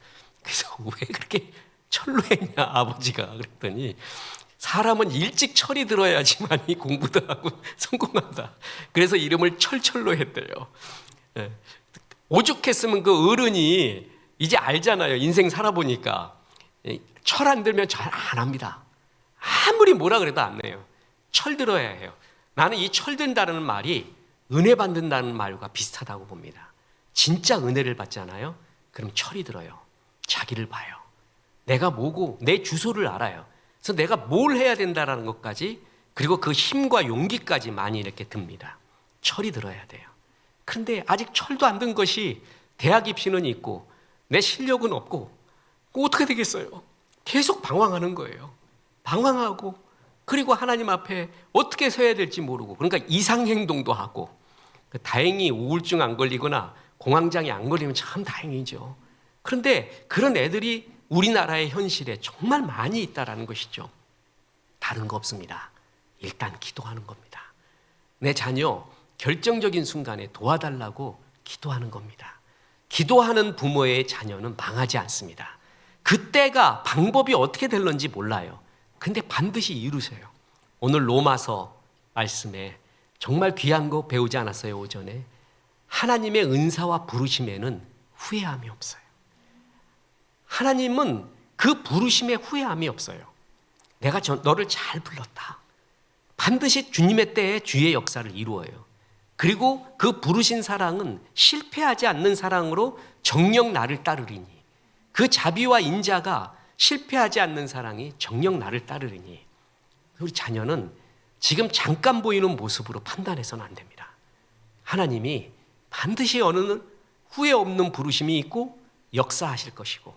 그래서 왜 그렇게 철로 했냐 아버지가 그랬더니 사람은 일찍 철이 들어야지만이 공부도 하고 성공한다. 그래서 이름을 철철로 했대요. 오죽했으면 그 어른이 이제 알잖아요. 인생 살아보니까 철 안 들면 잘 안 합니다. 아무리 뭐라 그래도 안 해요. 철 들어야 해요. 나는 이 철 든다는 말이 은혜 받는다는 말과 비슷하다고 봅니다. 진짜 은혜를 받잖아요. 그럼 철이 들어요. 자기를 봐요. 내가 뭐고 내 주소를 알아요. 그래서 내가 뭘 해야 된다는 것까지 그리고 그 힘과 용기까지 많이 이렇게 듭니다. 철이 들어야 돼요. 그런데 아직 철도 안 든 것이 대학 입시는 있고 내 실력은 없고 어떻게 되겠어요? 계속 방황하는 거예요. 방황하고 그리고 하나님 앞에 어떻게 서야 될지 모르고 그러니까 이상행동도 하고 다행히 우울증 안 걸리거나 공황장애 안 걸리면 참 다행이죠. 그런데 그런 애들이 우리나라의 현실에 정말 많이 있다라는 것이죠. 다른 거 없습니다. 일단 기도하는 겁니다. 내 자녀 결정적인 순간에 도와달라고 기도하는 겁니다. 기도하는 부모의 자녀는 망하지 않습니다. 그때가 방법이 어떻게 될런지 몰라요. 근데 반드시 이루세요. 오늘 로마서 말씀에 정말 귀한 거 배우지 않았어요, 오전에? 하나님의 은사와 부르심에는 후회함이 없어요. 하나님은 그 부르심에 후회함이 없어요. 내가 너를 잘 불렀다. 반드시 주님의 때에 주의 역사를 이루어요. 그리고 그 부르신 사랑은 실패하지 않는 사랑으로 정녕 나를 따르리니, 그 자비와 인자가 실패하지 않는 사랑이 정녕 나를 따르리니, 우리 자녀는 지금 잠깐 보이는 모습으로 판단해서는 안 됩니다. 하나님이 반드시 어느 후회 없는 부르심이 있고 역사하실 것이고,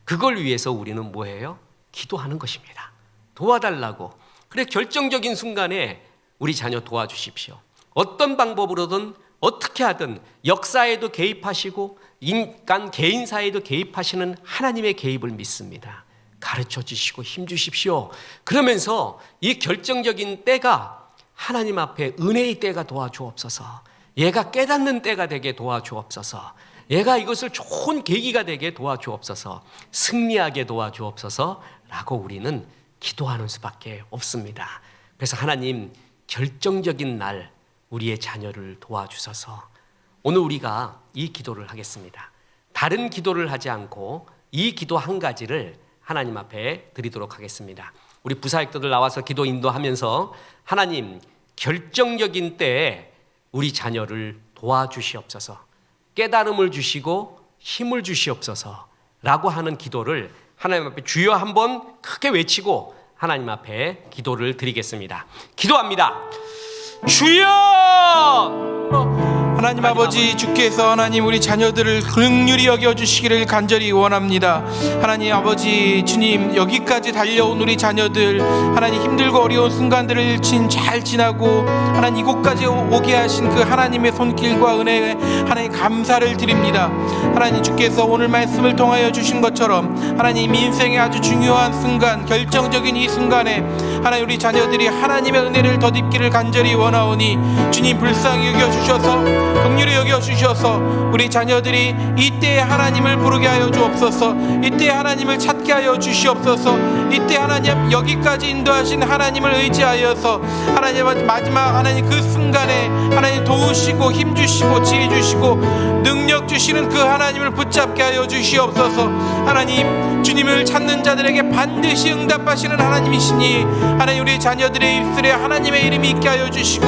그걸 위해서 우리는 뭐예요? 기도하는 것입니다. 도와달라고. 그래, 결정적인 순간에 우리 자녀 도와주십시오. 어떤 방법으로든 어떻게 하든 역사에도 개입하시고 인간 개인사에도 개입하시는 하나님의 개입을 믿습니다. 가르쳐 주시고 힘 주십시오. 그러면서 이 결정적인 때가 하나님 앞에 은혜의 때가 도와주옵소서, 얘가 깨닫는 때가 되게 도와주옵소서, 얘가 이것을 좋은 계기가 되게 도와주옵소서, 승리하게 도와주옵소서 라고 우리는 기도하는 수밖에 없습니다. 그래서 하나님, 결정적인 날 우리의 자녀를 도와주셔서 오늘 우리가 이 기도를 하겠습니다. 다른 기도를 하지 않고 이 기도 한 가지를 하나님 앞에 드리도록 하겠습니다. 우리 부사역도들 나와서 기도 인도하면서 하나님, 결정적인 때에 우리 자녀를 도와주시옵소서, 깨달음을 주시고 힘을 주시옵소서 라고 하는 기도를 하나님 앞에 주여 한번 크게 외치고 하나님 앞에 기도를 드리겠습니다. 기도합니다. 주여! 하나님 아버지, 주께서 하나님 우리 자녀들을 긍휼히 여겨주시기를 간절히 원합니다. 하나님 아버지, 주님, 여기까지 달려온 우리 자녀들 하나님 힘들고 어려운 순간들을 잘 지나고 하나님 이곳까지 오게 하신 그 하나님의 손길과 은혜에 하나님 감사를 드립니다. 하나님, 주께서 오늘 말씀을 통하여 주신 것처럼 하나님 인생의 아주 중요한 순간, 결정적인 이 순간에 하나님 우리 자녀들이 하나님의 은혜를 덧입기를 간절히 원하오니 주님, 불쌍히 여겨주셔서 긍휼히 여겨주셔서 우리 자녀들이 이때에 하나님을 부르게 하여 주옵소서, 이때 하나님을 찾게 하여 주시옵소서, 이때 하나님 여기까지 인도하신 하나님을 의지하여서 하나님 마지막 하나님 그 순간에 하나님 도우시고 힘주시고 지혜주시고 능력 주시는 그 하나님을 붙잡게 하여 주시옵소서. 하나님, 주님을 찾는 자들에게 반드시 응답하시는 하나님이시니 하나님 우리 자녀들의 입술에 하나님의 이름이 있게 하여 주시고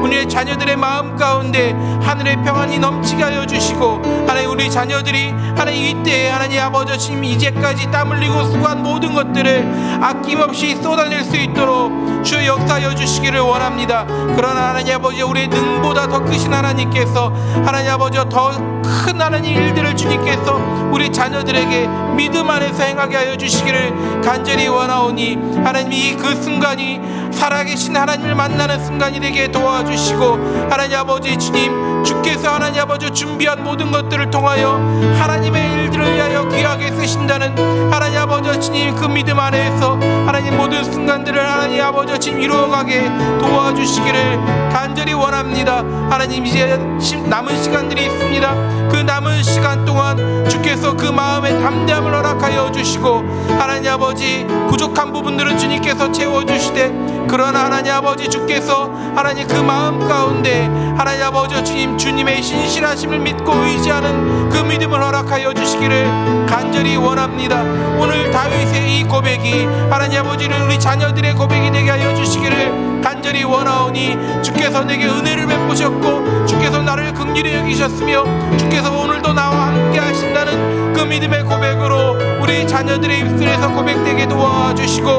우리의 자녀들의 마음 가운데 하늘의 평안이 넘치게 하여 주시고 하나님 우리 자녀들이 하나님 이때에 하나님 아버지 주님 이제까지 땀 흘리고 수고한 모든 것들을 아낌없이 쏟아낼 수 있도록 주의 역사하여 주시기를 원합니다. 그러나 하나님 아버지, 우리의 능보다 더 크신 하나님께서 하나님 아버지 더 큰 하나님 일들을 주님께서 우리 자녀들에게 믿음 안에서 행하게 하여 주시기를 간절히 원하오니 하나님이 그 순간이 살아계신 하나님을 만나는 순간이 되게 도와주시고 하나님 아버지 주님, 주께서 하나님 아버지 준비한 모든 것들을 통하여 하나님의 일들을 위하여 귀하게 쓰신다는 하나님 아버지 주님 그 믿음 안에서 하나님 모든 순간들을 하나님 아버지 주님 이루어가게 도와주시기를 간절히 원합니다. 하나님, 이제 남은 시간들이 있습니다. 그 남은 시간 동안 주께서 그 마음의 담대함을 허락하여 주시고 하나님 아버지 부족한 부분들은 주님께서 채워주시되, 그러나 하나님 아버지 주께서 하나님 그 마음 가운데 하나님 아버지 주님, 주님의 신실하심을 믿고 의지하는 그 믿음을 허락하여 주시기를 간절히 원합니다. 오늘 다윗의 이 고백이 하나님 아버지는 우리 자녀들의 고백이 되게 하여 주시기를 간절히 원하오니 주께서 내게 은혜를 베푸셨고 주께서 나를 긍휼히 여기셨으며 주께서 오늘도 나와 함께 하신다는 그 믿음의 고백으로 우리 자녀들의 입술에서 고백되게 도와주시고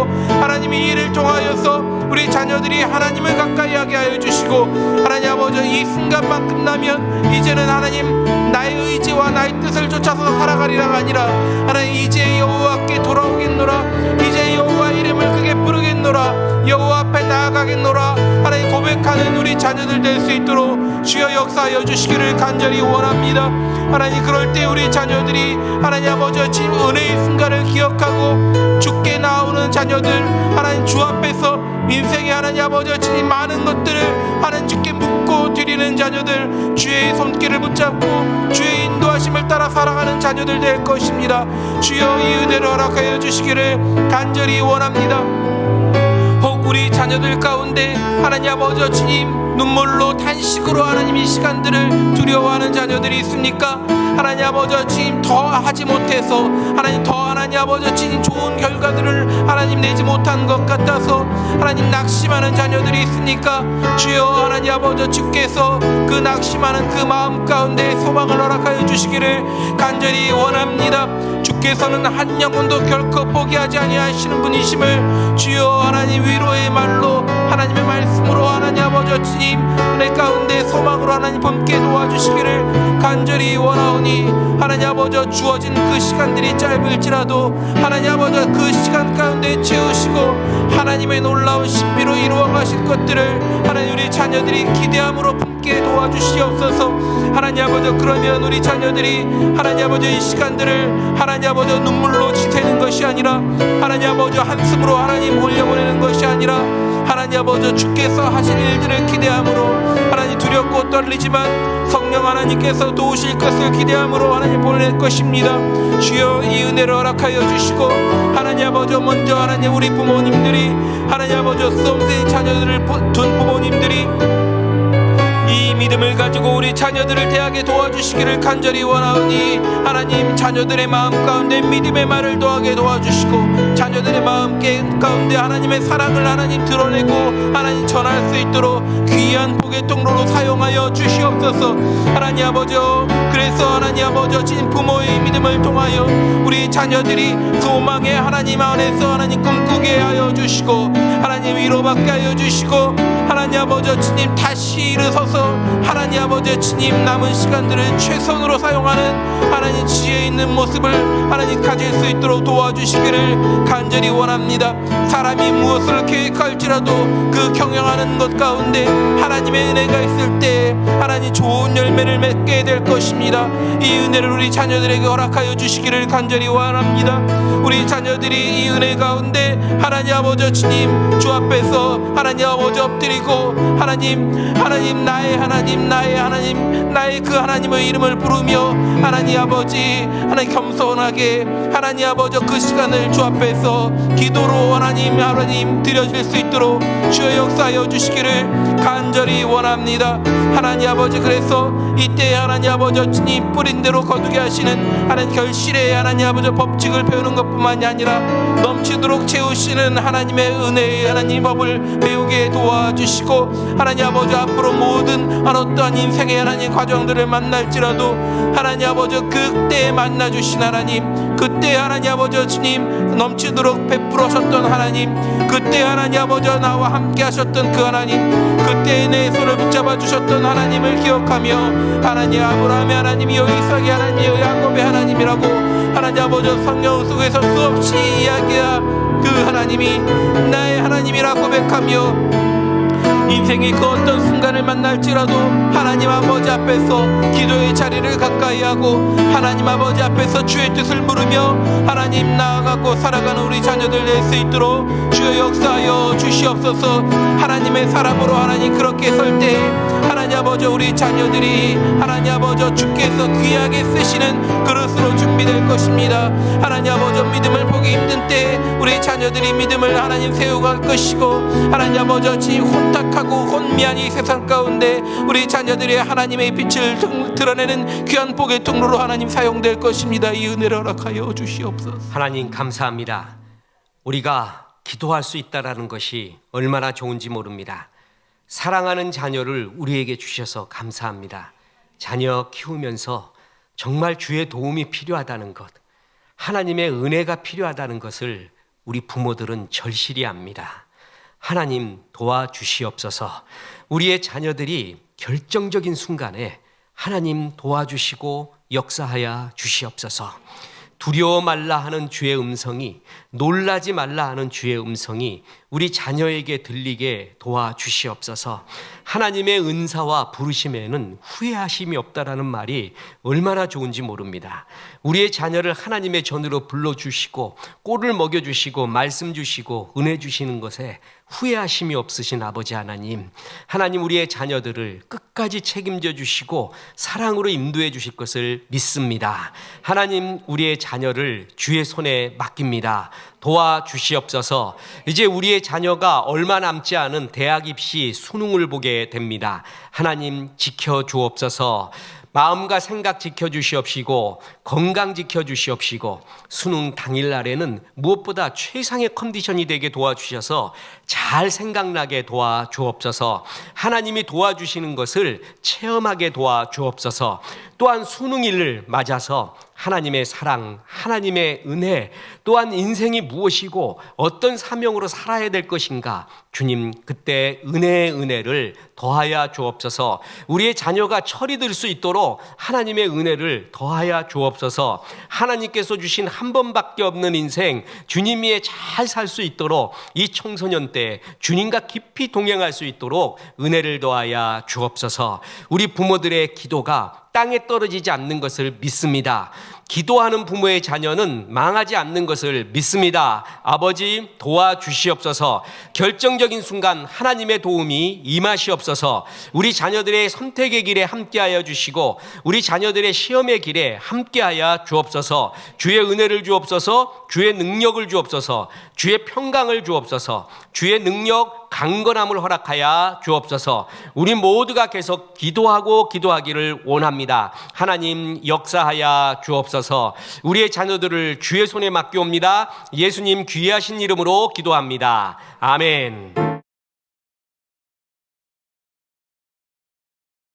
하나님이 이를 통하여서 우리 자녀들이 하나님을 가까이 하게 하여 주시고 하나님 아버지 이 순간만 끝나면 이제는 하나님 나의 의지와 나의 뜻을 쫓아서 살아가리라가 아니라 하나님 이제 여호와께 돌아오겠노라, 이제 여호와 이름을 크게 부르겠노라, 여호와 앞에 나아가겠노라 하나님 고백하는 우리 자녀들 될 수 있도록 주여 역사하여 주시기를 간절히 원합니다. 하나님, 그럴 때 우리 자녀들이 하나님 아버지 지금 은혜의 순간을 기억하고 주께 나오는 자녀들, 하나님 주 앞에서 인생의 하나님 아버지 주님 많은 것들을 하나님 주께 묻고 드리는 자녀들, 주의 손길을 붙잡고 주의 인도하심을 따라 살아가는 자녀들 될 것입니다. 주여 이 은혜를 허락하여 주시기를 간절히 원합니다. 혹 우리 자녀들 가운데 하나님 아버지 주님 눈물로 탄식으로 하나님 이 시간들을 두려워하는 자녀들이 있습니까? 하나님 아버지 주님 더 하지 못해서 하나님 더 하나님 아버지 주님 좋은 결과들을 하나님 내지 못한 것 같아서 하나님 낙심하는 자녀들이 있으니까 주여 하나님 아버지 주께서 그 낙심하는 그 마음 가운데 소망을 허락하여 주시기를 간절히 원합니다. 주께서는 한 영혼도 결코 포기하지 아니하시는 분이심을 주여 하나님 위로의 말로 하나님의 말씀으로 하나님 아버지 주님 은혜 가운데 소망으로 하나님 품게 도와주시기를 간절히 원하오니 하나님 아버지 주어진 그 시간들이 짧을지라도 하나님 아버지 그 시간 가운데 채우시고 하나님의 놀라운 신비로 이루어 가실 것들을 하나님 우리 자녀들이 기대함으로 품게 도와주시옵소서. 하나님 아버지 그러면 우리 자녀들이 하나님 아버지 이 시간들을 하나님 아버지 눈물로 지새는 것이 아니라 하나님 아버지 한숨으로 하나님 올려보내는 것이 아니라 하나님 아버지 주께서 하실 일들을 기대함으로 하나님 두렵고 떨리지만 성령 하나님께서 도우실 것을 기대함으로 하나님 보낼 것입니다. 주여 이 은혜를 허락하여 주시고 하나님 아버지 먼저 하나님 우리 부모님들이 하나님 아버지 수험생 자녀들을 둔 부모님들이 이 믿음을 가지고 우리 자녀들을 대하게 도와주시기를 간절히 원하오니 하나님 자녀들의 마음 가운데 믿음의 말을 더하게 도와주시고 자녀들의 마음 가운데 하나님의 사랑을 하나님 드러내고 하나님 전할 수 있도록 귀한 복의 통로로 사용하여 주시옵소서. 하나님 아버지 그래서 하나님 아버지 진 부모의 믿음을 통하여 우리 자녀들이 소망의 하나님 안에서 하나님 꿈꾸게 하여 주시고 하나님 위로받게 하여 주시고 하나님 아버지 주님 다시 일어서서 하나님 아버지 주님 남은 시간들을 최선으로 사용하는 하나님 지혜 있는 모습을 하나님 가질 수 있도록 도와주시기를 간절히 원합니다. 사람이 무엇을 계획할지라도 그 경영하는 것 가운데 하나님의 은혜가 있을 때 하나님 좋은 열매를 맺게 될 것입니다. 이 은혜를 우리 자녀들에게 허락하여 주시기를 간절히 원합니다. 우리 자녀들이 이 은혜 가운데 하나님 아버지 주님 주 앞에서 하나님 아버지 엎드리고 하나님 나의 그 하나님의 이름을 부르며 하나님 아버지 하나님 겸손하게 하나님 아버지 그 시간을 주 앞에서 기도로 하나님 드려질 수 있도록 주여 역사하여 주시기를 간절히 원합니다. 하나님 아버지 그래서 이때 하나님 아버지 주님 뿌린 대로 거두게 하시는 하나님 결실의 하나님 아버지 법칙을 배우는 것뿐만이 아니라 넘치도록 채우시는 하나님의 은혜의 하나님 법을 배우게 도와주시고 하나님 아버지 앞으로 모든 어떠한 인생의 하나님 과정들을 만날지라도 하나님 아버지 그때 만나주신 하나님 그때 하나님 아버지 주님 넘치도록 베풀어셨던 하나님 그때 하나님 아버지 나와 함께 하셨던 그 하나님 그때 내 손을 붙잡아 주셨던 하나님을 기억하며 하나님 아브라함의 하나님이여 이삭의 하나님이여 야곱의 하나님이라고 하나님 아버지 성경 속에서 수없이 이야기한 그 하나님이 나의 하나님이라 고백하며 인생의 그 어떤 순간을 만날지라도 하나님 아버지 앞에서 기도의 자리를 가까이 하고 하나님 아버지 앞에서 주의 뜻을 물으며 하나님 나아가고 살아가는 우리 자녀들 낼 수 있도록 주여 역사하여 주시옵소서. 하나님의 사람으로 하나님 그렇게 설 때 하나님 아버지 우리 자녀들이 하나님 아버지 주께서 귀하게 쓰시는 그릇으로 준비될 것입니다. 하나님 아버지 믿음을 보기 힘든 때 우리 자녀들이 믿음을 하나님 세워갈 것이고 하나님 아버지 혼탁하고 혼미한 이 세상 가운데 우리 자녀들의 하나님의 빛을 드러내는 귀한 복의 통로로 하나님 사용될 것입니다. 이 은혜를 허락하여 주시옵소서. 하나님 감사합니다. 우리가 기도할 수 있다라는 것이 얼마나 좋은지 모릅니다. 사랑하는 자녀를 우리에게 주셔서 감사합니다. 자녀 키우면서 정말 주의 도움이 필요하다는 것, 하나님의 은혜가 필요하다는 것을 우리 부모들은 절실히 압니다. 하나님 도와주시옵소서. 우리의 자녀들이 결정적인 순간에 하나님 도와주시고 역사하여 주시옵소서. 두려워 말라 하는 주의 음성이, 놀라지 말라 하는 주의 음성이 우리 자녀에게 들리게 도와주시옵소서. 하나님의 은사와 부르심에는 후회하심이 없다라는 말이 얼마나 좋은지 모릅니다. 우리의 자녀를 하나님의 전으로 불러주시고 꼴을 먹여주시고 말씀 주시고 은혜 주시는 것에 후회하심이 없으신 아버지 하나님, 하나님 우리의 자녀들을 끝까지 책임져 주시고 사랑으로 인도해 주실 것을 믿습니다. 하나님 우리의 자녀를 주의 손에 맡깁니다. 도와주시옵소서. 이제 우리의 자녀가 얼마 남지 않은 대학 입시 수능을 보게 됩니다. 하나님 지켜주옵소서. 마음과 생각 지켜주시옵시고 건강 지켜주시옵시고 수능 당일날에는 무엇보다 최상의 컨디션이 되게 도와주셔서 잘 생각나게 도와주옵소서. 하나님이 도와주시는 것을 체험하게 도와주옵소서. 또한 수능일을 맞아서 하나님의 사랑, 하나님의 은혜, 또한 인생이 무엇이고 어떤 사명으로 살아야 될 것인가, 주님 그때 은혜의 은혜를 더하여 주옵소서. 우리의 자녀가 철이 들 수 있도록 하나님의 은혜를 더하여 주옵소서. 하나님께서 주신 한 번밖에 없는 인생 주님 위에 잘 살 수 있도록 이 청소년 때 주님과 깊이 동행할 수 있도록 은혜를 더하여 주옵소서. 우리 부모들의 기도가 땅에 떨어지지 않는 것을 믿습니다. 기도하는 부모의 자녀는 망하지 않는 것을 믿습니다. 아버지 도와주시옵소서. 결정적인 순간 하나님의 도움이 임하시옵소서. 우리 자녀들의 선택의 길에 함께하여 주시고 우리 자녀들의 시험의 길에 함께하여 주옵소서. 주의 은혜를 주옵소서. 주의 능력을 주옵소서. 주의 평강을 주옵소서. 주의 능력 강건함을 허락하여 주옵소서. 우리 모두가 계속 기도하고 기도하기를 원합니다. 하나님 역사하여 주옵소서. 우리의 자녀들을 주의 손에 맡겨옵니다. 예수님 귀하신 이름으로 기도합니다. 아멘.